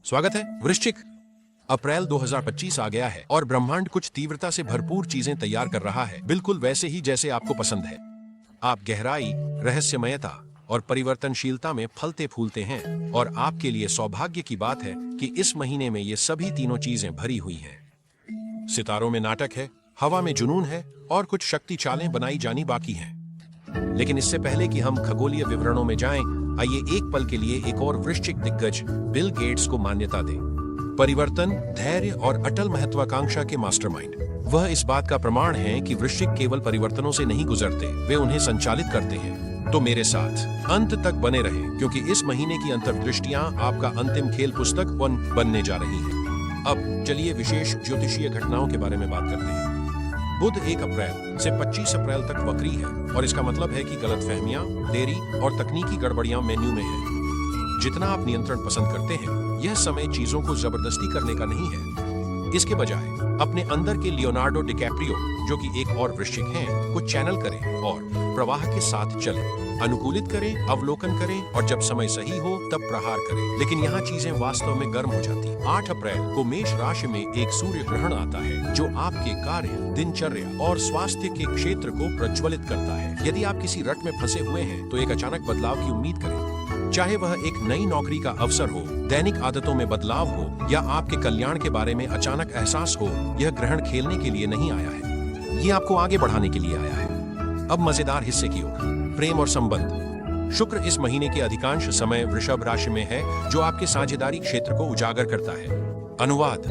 स्वागत है वृश्चिक। अप्रैल 2025 आ गया है और ब्रह्मांड कुछ तीव्रता से भरपूर चीजें तैयार कर रहा है, बिल्कुल वैसे ही जैसे आपको पसंद है। आप गहराई, रहस्यमयता और परिवर्तनशीलता में फलते फूलते हैं और आपके लिए सौभाग्य की बात है कि इस महीने में ये सभी तीनों चीजें भरी हुई हैं। सितारों में नाटक है, हवा में जुनून है और कुछ शक्ति चालें बनाई जानी बाकी हैं। लेकिन इससे पहले कि हम खगोलीय विवरणों में जाएं, आइए एक पल के लिए एक और वृश्चिक दिग्गज बिल गेट्स को मान्यता दें। परिवर्तन, धैर्य और अटल महत्वाकांक्षा के मास्टरमाइंड। वह इस बात का प्रमाण है कि वृश्चिक केवल परिवर्तनों से नहीं गुजरते, वे उन्हें संचालित करते हैं। तो मेरे साथ अंत तक बने रहें, क्योंकि इस महीने की अंतर्दृष्टियां आपका अंतिम खेल पुस्तक बनने जा रही हैं। अब चलिए विशेष ज्योतिषीय घटनाओं के बारे में बात करते हैं। बुध 1 अप्रैल से 25 अप्रैल तक वक्री है और इसका मतलब है कि गलतफहमियां, देरी और तकनीकी गड़बड़ियां मेन्यू में हैं। जितना आप नियंत्रण पसंद करते हैं, यह समय चीजों को जबरदस्ती करने का नहीं है। इसके बजाय अपने अंदर के लियोनार्डो डिकैप्रियो, जो कि एक और वृश्चिक हैं, को चैनल करें और प्रवाह के साथ चलें। अनुकूलित करें, अवलोकन करें और जब समय सही हो तब प्रहार करें। लेकिन यहाँ चीजें वास्तव में गर्म हो जाती। 8 अप्रैल को मेष राशि में एक सूर्य ग्रहण आता है, जो आपके कार्य, दिनचर्या और स्वास्थ्य के क्षेत्र को प्रज्वलित करता है। यदि आप किसी रट में फंसे हुए हैं, तो एक अचानक बदलाव की उम्मीद करें। चाहे वह एक नई नौकरी का अवसर हो, दैनिक आदतों में बदलाव हो या आपके कल्याण के बारे में अचानक एहसास हो, यह ग्रहण खेलने के लिए नहीं आया है, ये आपको आगे बढ़ाने के लिए आया है। अब मजेदार हिस्से की ओर। प्रेम और संबंध। शुक्र इस महीने के अधिकांश समय वृषभ राशि में है, जो आपके साझेदारी क्षेत्र को उजागर करता है। अनुवाद: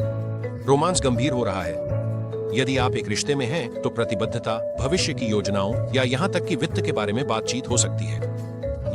रोमांस गंभीर हो रहा है। यदि आप एक रिश्ते में हैं, तो प्रतिबद्धता, भविष्य की योजनाओं या यहाँ तक कि वित्त के बारे में बातचीत हो सकती है।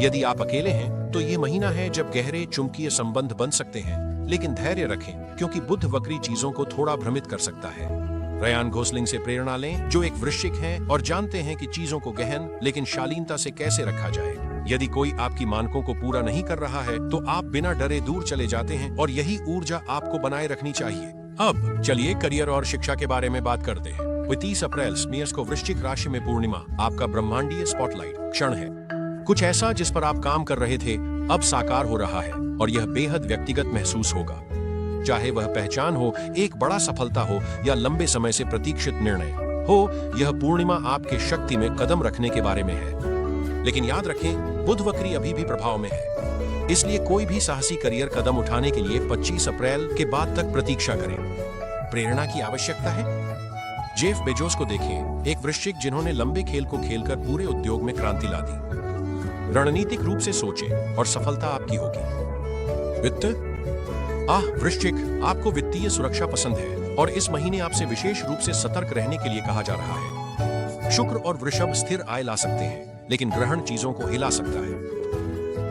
यदि आप अकेले हैं, तो ये महीना है जब गहरे चुंबकीय संबंध बन सकते हैं। लेकिन धैर्य रखें, क्योंकि बुध वक्री चीजों को थोड़ा भ्रमित कर सकता है। रयान घोसलिंग से प्रेरणा लें, जो एक वृश्चिक हैं और जानते हैं कि चीजों को गहन लेकिन शालीनता से कैसे रखा जाए। यदि कोई आपकी मानकों को पूरा नहीं कर रहा है, तो आप बिना डरे दूर चले जाते हैं और यही ऊर्जा आपको बनाए रखनी चाहिए। अब चलिए करियर और शिक्षा के बारे में बात करते हैं। 30 अप्रैल स्मेयर्स को वृश्चिक राशि में पूर्णिमा आपका ब्रह्मांडीय स्पॉटलाइट क्षण है। कुछ ऐसा जिस पर आप काम कर रहे थे, अब साकार हो रहा है और यह बेहद व्यक्तिगत महसूस होगा। चाहे वह पहचान हो, एक बड़ा सफलता हो या लंबे समय से प्रतीक्षित निर्णय हो, यह पूर्णिमा आपके शक्ति में कदम रखने के बारे में है। लेकिन याद रखें, बुध वक्री अभी भी प्रभाव में है, इसलिए कोई भी साहसी करियर कदम उठाने के लिए 25 अप्रैल के बाद तक प्रतीक्षा करें। प्रेरणा की आवश्यकता है। जेफ बेजोस को देखें, एक वृश्चिक जिन्होंने लंबे खेल को खेलकर पूरे उद्योग में क्रांति ला दी। रणनीतिक रूप से सोचें और सफलता आपकी होगी। वित्त। वृश्चिक, आपको वित्तीय सुरक्षा पसंद है और इस महीने आपसे विशेष रूप से सतर्क रहने के लिए कहा जा रहा है। शुक्र और वृषभ स्थिर आय ला सकते हैं, लेकिन ग्रहण चीजों को हिला सकता है।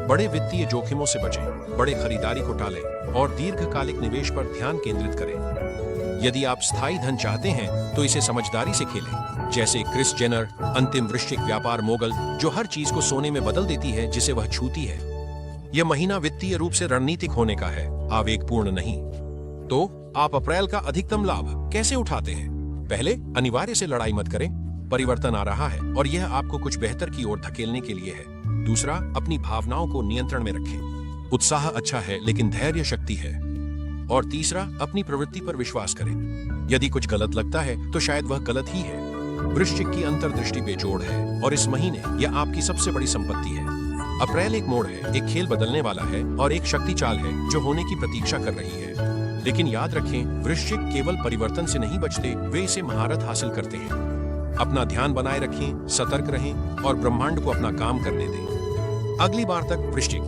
बड़े वित्तीय जोखिमों से बचें, बड़े खरीदारी को टालें और दीर्घकालिक निवेश पर ध्यान केंद्रित करें। यदि आप स्थायी धन चाहते हैं, तो इसे समझदारी से खेलें, जैसे क्रिस जेनर, अंतिम वृश्चिक व्यापार मोगल, जो हर चीज को सोने में बदल देती है जिसे वह छूती है। यह महीना वित्तीय रूप से रणनीतिक होने का है, आवेगपूर्ण नहीं। तो आप अप्रैल का अधिकतम लाभ कैसे उठाते हैं? पहले, अनिवार्य से लड़ाई मत करें। परिवर्तन आ रहा है और यह आपको कुछ बेहतर की ओर धकेलने के लिए है। दूसरा, अपनी भावनाओं को नियंत्रण में रखें। उत्साह अच्छा है, लेकिन धैर्य शक्ति है। और तीसरा, अपनी प्रवृत्ति पर विश्वास करें। यदि कुछ गलत लगता है, तो शायद वह गलत ही है। वृश्चिक की अंतर्दृष्टि बेजोड़ है और इस महीने यह आपकी सबसे बड़ी संपत्ति है। अप्रैल एक मोड़ है, एक खेल बदलने वाला है और एक शक्ति चाल है जो होने की प्रतीक्षा कर रही है। लेकिन याद रखें, वृश्चिक केवल परिवर्तन से नहीं बचते, वे इसे महारत हासिल करते हैं। अपना ध्यान बनाए रखें, सतर्क रहें और ब्रह्मांड को अपना काम करने दें। अगली बार तक वृश्चिक।